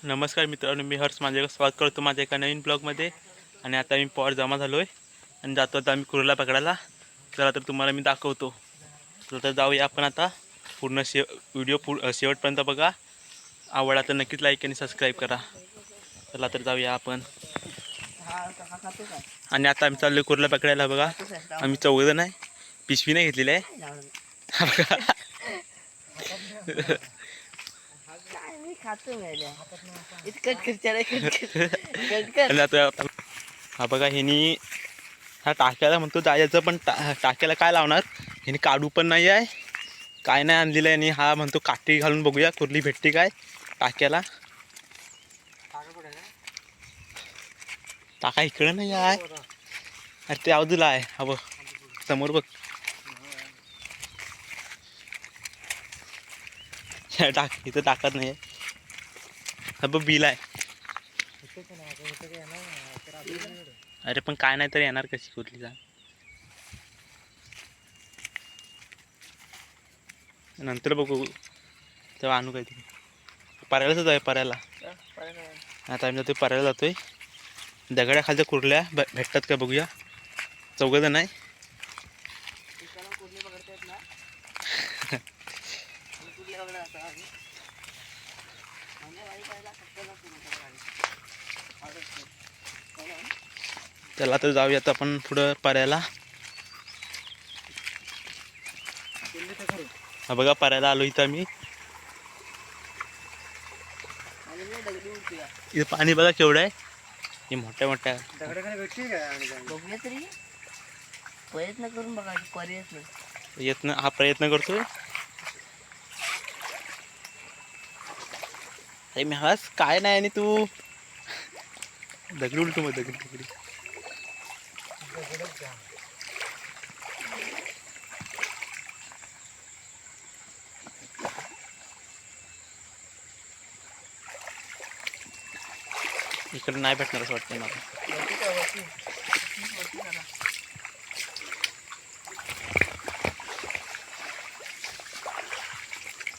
नमस्कार मित्रांनो, मी हर्ष माझे स्वागत करतो माझ्या एका नवीन ब्लॉगमध्ये. आणि आता मी पॉवर जमा झालो आहे आणि जातो आता आम्ही कुर्ला पकडायला. चला तर तुम्हाला मी दाखवतो. तर जाऊया आपण आता. पूर्ण व्हिडिओ शेवटपर्यंत बघा. आवडला तर नक्कीच लाईक आणि सबस्क्राईब करा. चला तर जाऊया आपण. आणि आता आम्ही चाललो कुर्ला पकडायला. बघा आम्ही 4 जण आहे. पिशवी नाही घेतलेली आहे. हा बघा ह्यानी हा टाक्याला म्हणतो जायचं, पण टाक्याला काय लावणार. ह्यानी काढू पण नाही आहे, काय नाही आणलेलं आहे. आणि हा म्हणतो काठी घालून बघूया कुर्ली भेटते काय टाक्याला. टाका इकडे नाही आहे, अरे ते बाजूला आहे. हा बघ समोर बघ. टाक इथं टाकत नाही आहे. हा बघ बिल आहे. अरे पण काय नाही तर येणार कशी कुर्लीचा. नंतर बघू तेव्हा आणू काहीतरी. परायलाच जाऊया परायला. आता आम्ही जातोय परायला जातोय. दगडाखालच्या कुर्ल्या भेटतात का बघूया. 4 जण आहे. चला तर जाऊया आता आपण पुढं परायला. हा बघा परायला आलो इथं आम्ही. इथं पाणी बघा केवढं आहे. हे मोठ्या मोठ्या बघूया तरी, प्रयत्न करून बघा. हा प्रयत्न करतोय. अरे मी हस काय नाही. आणि तू दगडी उलटू मग दगडी. इकडे नाही भेटणार असं वाटतं मला.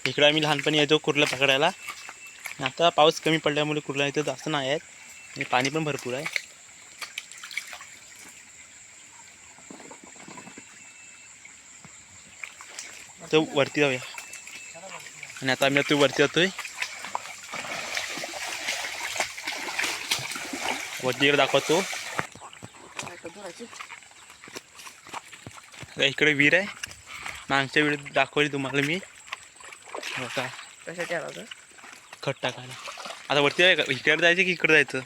इकडे आम्ही लहानपणी यायचो कुर्ला पकडायला. आता पाऊस कमी पडल्यामुळे कुर्ला इथं जास्त नाही आहेत आणि पाणी पण भरपूर आहे. तर वरती जाऊया. आणि आता आम्ही आता वरती जातोय. वरती दाखवतो. इकडे विहीर आहे. मागच्या व्हिडिओ दाखवली तुम्हाला मी. का कशाची आला खत टाकायला. आता वरती आहे का. इकडे जायचं की इकडे जायचं.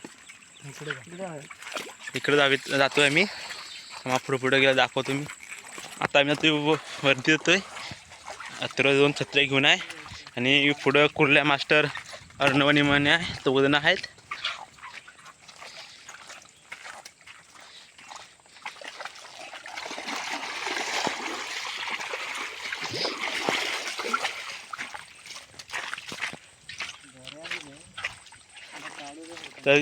इकडे जातोय आम्ही. मग पुढे गेला दाखवतो मी. आता आम्ही आता वरती जातोय. अत्र 2 छत्र्या घेऊन आहे. आणि पुढं कुर्ल्या मास्टर अर्णवणी म्हणे आहे. 4 जण आहेत. तर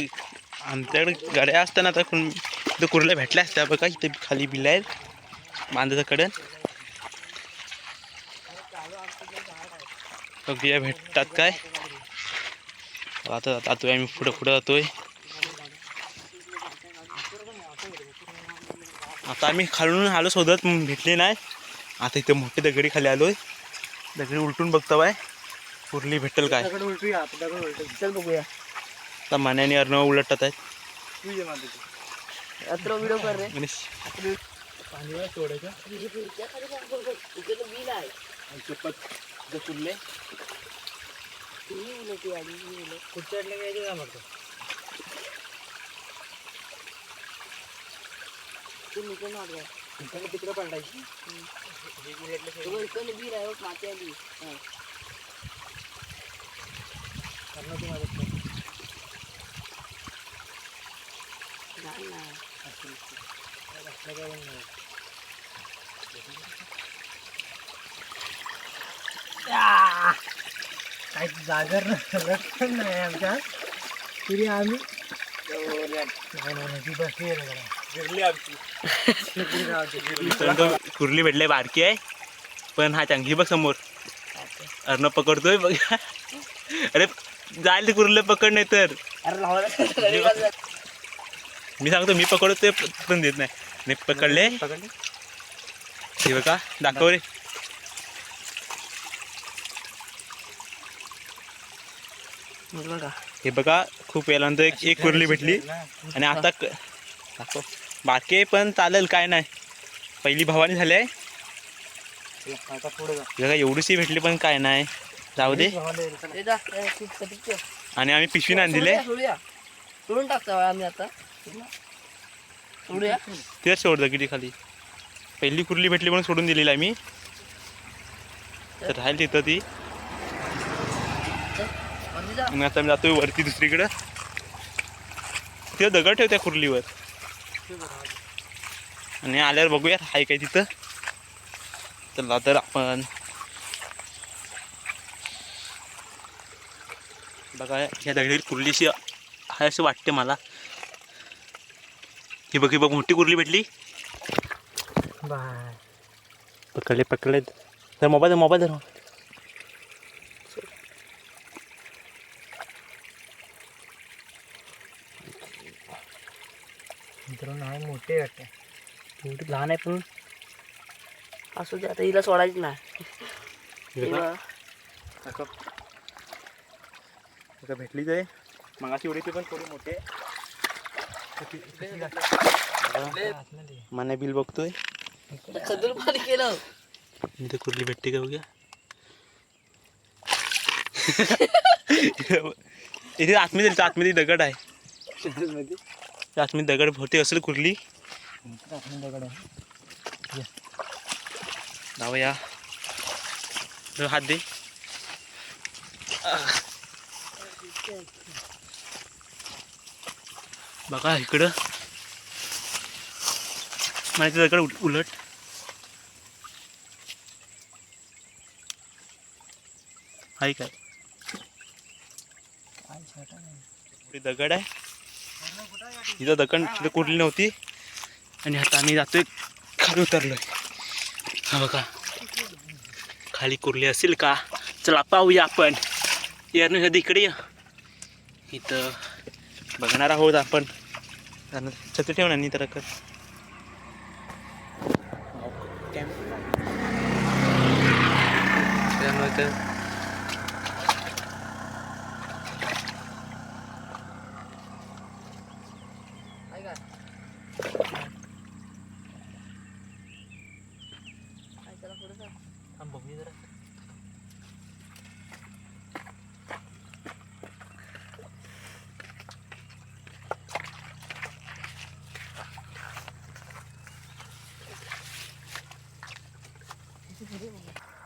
आमच्याकडे गाड्या असताना तर इथं कुर्ल्या भेटल्या असत्या बघा. इथे खाली बिल आहेत बांधाचं कडन. बघूया भेटतात काय. आता जातोय आम्ही पुढं जातोय. आता आम्ही खालून आलो शोधत, भेटले नाही. आता इथे मोठी दगडी खाली आलोय. दगडी उलटून बघतो बाय कुर्ली भेटेल काय. चल बघूया. आता मान्याने अर्णव उलटत आहेत. व्हिडिओ कर रे. पाणी सोडायचं बिल आहे. कुर्ले कुठच्या का म्हणतो तिकडे पडायची. बिल आहे माती आली. काही जागर नाही आमच्या तरी आम्ही कुर्ली भेटले बारकी आहे पण हा चांगली बघ समोर. अर्णव पकडतोय बघ. अरे जायला ते कुर्ले पकड नाही तर अरे लावायला मी सांगतो मी पकडतो ते पण देत नाही नाही पकडले हे बघा दाखव रे बघा हे बघा खूप वेळानंतर एक कुर्ली भेटली आणि आता दाखव बाकी पण चालेल काय नाही पहिली भवानी झाली आहे आता पुढे जा. बघा एवढीशी भेटली पण काय नाही जाऊ दे ते जा, ते कधीच ये. आणि आम्ही पिशवी नाही दिले सोडूया सोडून टाकता आम्ही आता सोडूया तेच सोडलं किती खाली पहिली कुर्ली भेटली म्हणून सोडून दिलेली आहे मी तर राहील तिथं ती वरती जा. आणि आता मी जातोय वरती दुसरीकडं तिथं दगड ठेव त्या कुर्लीवर आणि आल्यावर बघूया हाय काय तिथं चला तर आपण बघा ह्या दगडी कुर्लीशी आहे असं वाटते मला ही बघ मोठी कुर्ली भेटली बाय. पकडले तर मोबाईल धर मित्रांनो आहे मोठे वाटते. एवढी लहान आहे पण असू दे आता हिला सोडायची नाही हे बघा, हिला- आता भेटलीच आहे मगाशी एवढी ती पण थोडी मोठी आहे मने बिल बघतोय खदूर पाणी केलं इथे कुर्ली भेटते का बघा इथे आतमध्ये दगड आहे त्या आतमध्ये दगड भरते असेल कुर्ली दगड आहे. जाऊया हात दे बघा इकडं मला ते दगड उलट आहे काय एवढी दगड आहे इथं दगड तिथं कुर्ली नव्हती आणि आता आम्ही जातोय खाली उतरलोय हा बघा खाली कुर्ली असेल का चला पाहूया आपण यार नदी इकडे या इथं बघणार आहोत आपण छत्री ठेवणार नाही तर त्यामुळे आहे का? आहे, चला पुढे जा. बघूया जरा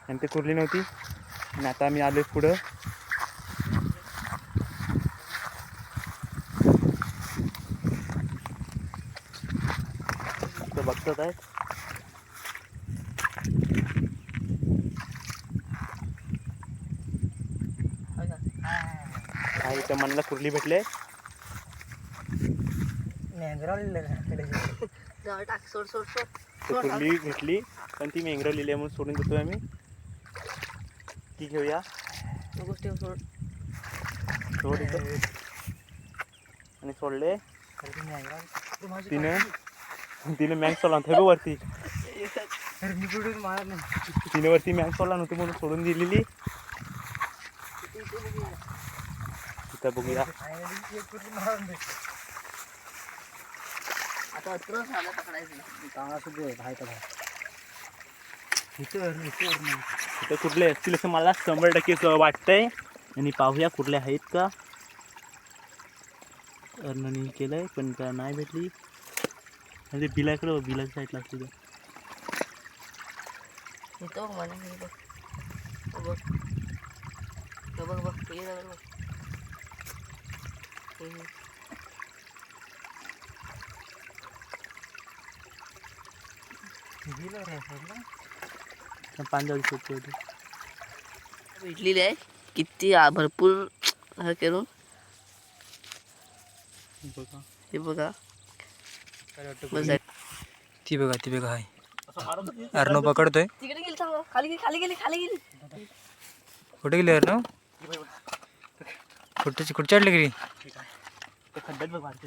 आणि ते कुर्ली नव्हती आणि आता आम्ही आलोय पुढं तर बघतात आहे आहे का? हा इथं मनाला कुर्ली भेटले जा, टाक सोड सोड सोड तर कुर्ली भेटली पण ती मेंगरवलेली आहे म्हणून सोडून देतोय आम्ही ती घेऊया नको ठेव सोड सोड इथं आणि सोडले तिने मॅग सोडला नव्हतं हे बघ वरती मी कुठून मारत नाही. तिने वरती मॅग सोडला नव्हती म्हणून सोडून दिलेली इथं बघूया आता अत्रच झालं पकडायचं चांगला सुद्धा आहे बाहेर का इथं कुठले असतील असं मला 100% वाटतंय आणि पाहूया कुठले आहेत का अर्णनी केलंय पण का नाही भेटली आणि ते बिलाकडं बिलाच्या साईडला असते ते इथं बघ मला हे बघ हे बघ हे बघ बघ हे दगड बघ हे. पांजा दिसत होते भेटलेली आहे किती भरपूर हे करून बघा हे बघा बस ती बघा आहे अर्णव पकडतोय. तिकडे गेली थांबा खाली गेली खाली गेली खाली गेली कुठे गेली अर्णव कुठे चढले की खड्ड्यात बघ मारते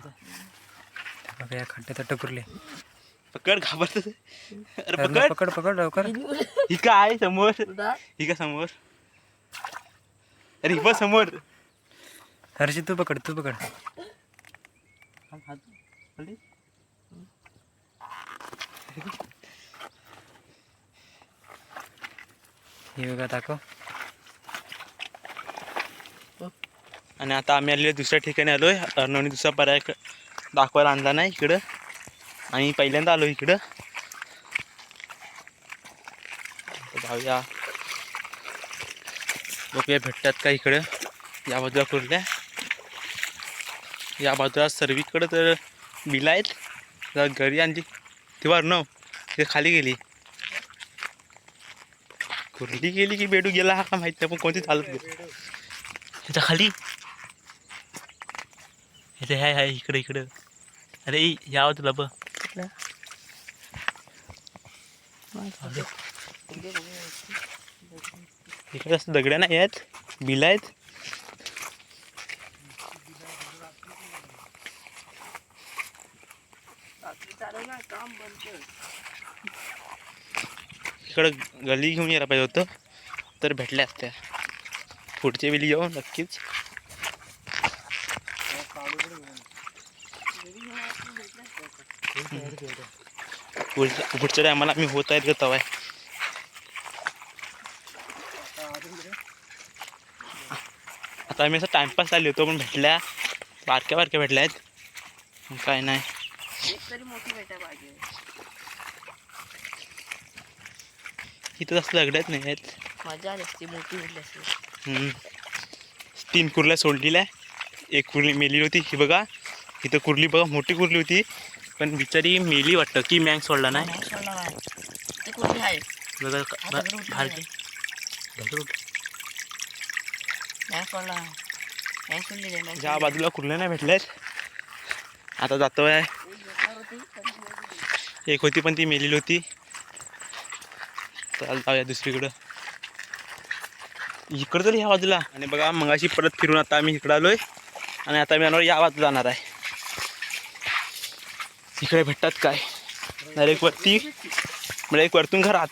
बघा या खड्ड्यात टकुरले. पकड घाबरत. अरे अरे पकड. पकड लवकर. ही काय समोर, कुठं? ही का समोर. अरे ही बघ समोर. हर्षी तू पकड. हे बघा दाखव. आणि आता आम्ही आलेलो दुसऱ्या ठिकाणी आलोय. अर्णवने दुसरा पर्याय दाखवायला आणला नाही इकडं, आणि पहिल्यांदा आलो इकडं. जाऊया बघूया भेटतात का इकडं. या बाजूला कुर्ल्या, या बाजूला सर्वीकडं तर बिला आहेत. जरा घरी आणली तेव्हा अर्णव ते खाली गेली. कुर्ली गेली की बेडू गेला हा का माहित नाही, पण कोणती चालत गेली ह्याच्या खाली. हे हाय इकडं. अरे या तुला बघ. इकडे असं दगड्या नाही आहेत, बिला आहेत. इकडं गली घेऊन यायला पाहिजे होतं तर भेटल्या असत्या. पुढच्या वेळी येऊ नक्कीच. पुढच्या टायमाला आम्ही होत आहेत का तवाय. आता आम्ही असं टाइमपास आले होतो, पण भेटल्या बारक्या भेटल्या आहेत. काय नाही तरी मोठी भेटा पाहिजे. इथं जास्त दगड्यात नाही आहेत. मजा आली असती मोठी भेटली असती. 3 कुर्ल्या सोडलेल्या. एक कुर्ली मेली होती ही बघा. इथं कुर्ली बघा मोठी कुर्ली होती, पण बिचारी मेली वाटतं की मॅंग सोडला नाही. ते कुठली आहे बघा दगड उठला बाहेर नाही. दगड उठ. नाही सोडला. नाही सोडली रे, नाही ज्या बाजूला कुर्ल्या नाही भेटल्यात. आता जातोय. एक होती पण ती मेलेली होती. तर जाऊया दुसरीकडं. इकडं तर ह्या बाजूला. आणि बघा मगाशी परत फिरून आता आम्ही इकडं आलोय, आणि आता मी या बाजूला जाणार आहे. इकडे भेटतात काय डायरेक्ट वरती, डायरेक्ट वरतून घरात.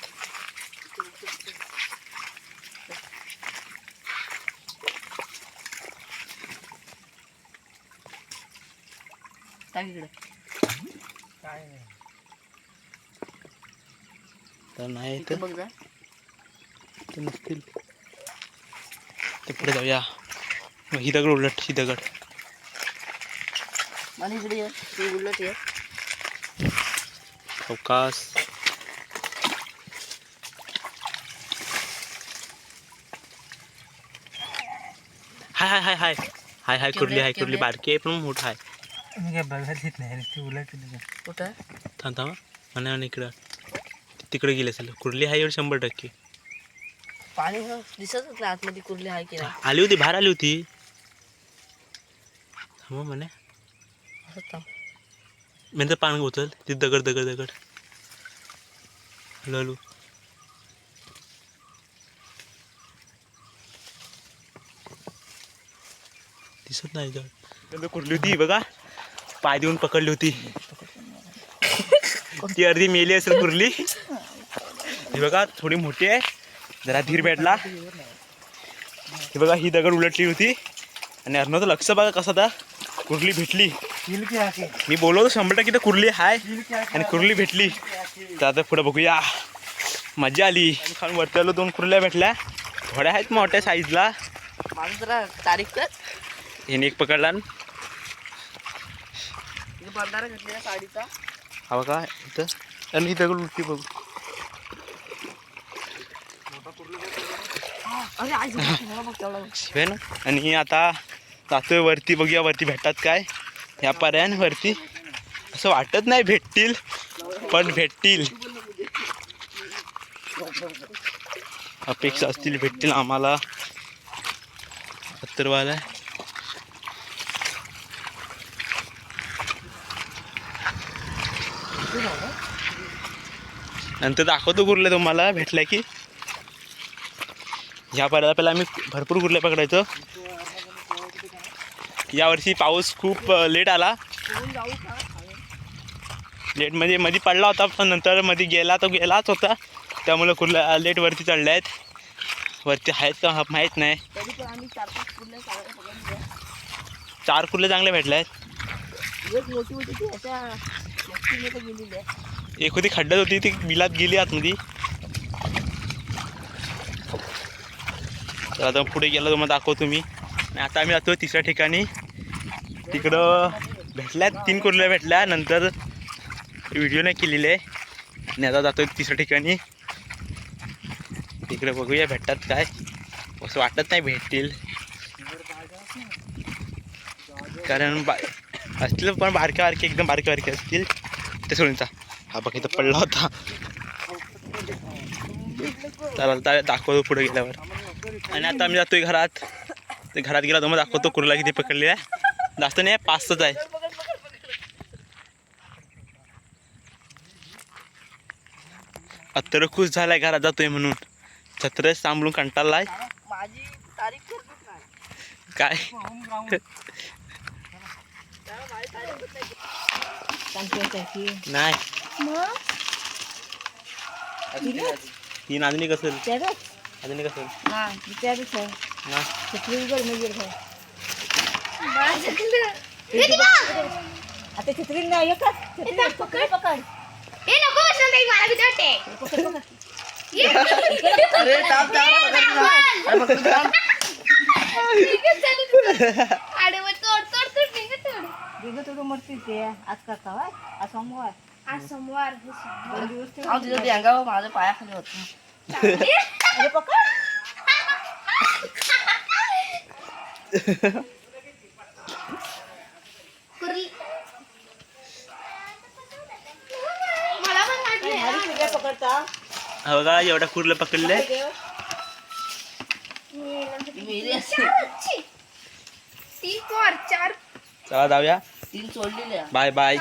टाक इकडे. तर नाही इकडे बघ जा. तर नसतील. तर पुढे जाऊया. मग ही दगड उलट, ही दगड. मला इकडे ये. ते उलट ये. अवकाश. हाय कुर्ली आहे. कुर्ली बारकी आहे पण मोठा आहे. मी काय बघायला नाही ती उलट. कुठं थांबा म्हणा इकडं तिकडे गेले असेल. कुर्ली आहे एवढं 100%. पाणी दिसतच नाही आतमध्ये कुर्ली आहे की नाही. आली होती, बाहेर आली होती. थांबा म्हणे असं थांब. नंतर पाणी उचल. ती दगड. हळू. दिसत नाही दगड. कुर्ली होती बघा, पाय देऊन पकडली होती. ती अर्धी मेली असेल कुर्ली. ही बघा थोडी मोठी आहे, जरा धीर भेटला. ही बघा ही दगड उलटली होती, आणि अर्णवचं लक्ष बघा कसं आता कुर्ली भेटली. मी बोलवतो 100% तर कुर्ली आहे, आणि कुर्ली भेटली. तर आता पुढे बघूया. मजा आली. खाऊन वरती आलो, 2 कुर्ल्या भेटल्या. थोड्या आहेत मोठ्या साईजला. माझं जरा तारीख कर. हिने एक पकडला. बंधारा घेतलेला साडीचा. हा बघा इथं. आणि ही दगड उलटी बघू. अरे आई मला बघ तेवढा. शिवाय ना. आणि आता जातोय वरती, बघूया वरती भेटतात काय. ह्या पर्यायाने वरती असं वाटत नाही भेटतील, पण भेटतील. अपेक्षा असतील भेटतील आम्हाला. 70 वाला. नंतर दाखवतो कुर्ल्या तुम्हाला भेटल्या की. ह्या पर्याला पहिला आम्ही भरपूर कुर्ल्या पकडायचो. यावर्षी पाऊस खूप लेट आला. लेट म्हणजे मध्ये पडला होता पण नंतर मध्ये गेला तो गेलाच होता. त्यामुळे कुर्ल्या लेट वरती चढले आहेत. वरती आहेत का माहीत नाही. तरी पण आम्ही 4-5 कुर्ल्या चांगल्या पकडल्या. 4 कुर्ले चांगले भेटले आहेत. एक मोठी होती ती अशा मस्तीमध्ये गेलेली आहे. एक होती खड्ड्यात होती ती बिलात गेली आतमध्ये. तर आता पुढे गेला तुम्हाला दाखवतो मी. आणि आता आम्ही जातो तिसऱ्या ठिकाणी. तिकडं भेटल्यात 3 कुर्ल्या भेटल्या. नंतर व्हिडिओ नाही केलेले आणि आता जातो तिसऱ्या ठिकाणी. तिकडे बघूया भेटतात काय. असं वाटत नाही भेटतील कारण असतील पण बारक्या बारके एकदम बारके बारके असतील ते सोडूनचा. हा बघ इथं पडला होता. चला दाखवतो पुढे गेल्यावर. आणि आता आम्ही जातोय घरात. ते घरात गेला तर मग दाखवतो कुर्ला किती पकडले आहे. जास्त नाही 5च आहे. आता खुश झालाय घरात जातोय म्हणून. छत्र सांभाळून कंटाळलाय माझी तारीख करतच नाही. काय. नाही ती नाजनी कसेल नाजनी कसेल ना. आता छत्री नाही एकच पकड पकड. अरे थांब थोडं मरती ते आज का काय आज सोमवार अंगावर माझ्या पायाखाली होत. अरे पकड. पकडता हा बघा एवढा कुर्लं पकडले. 3 4 चला जाऊया. 3 सोडलेल्या. Bye bye.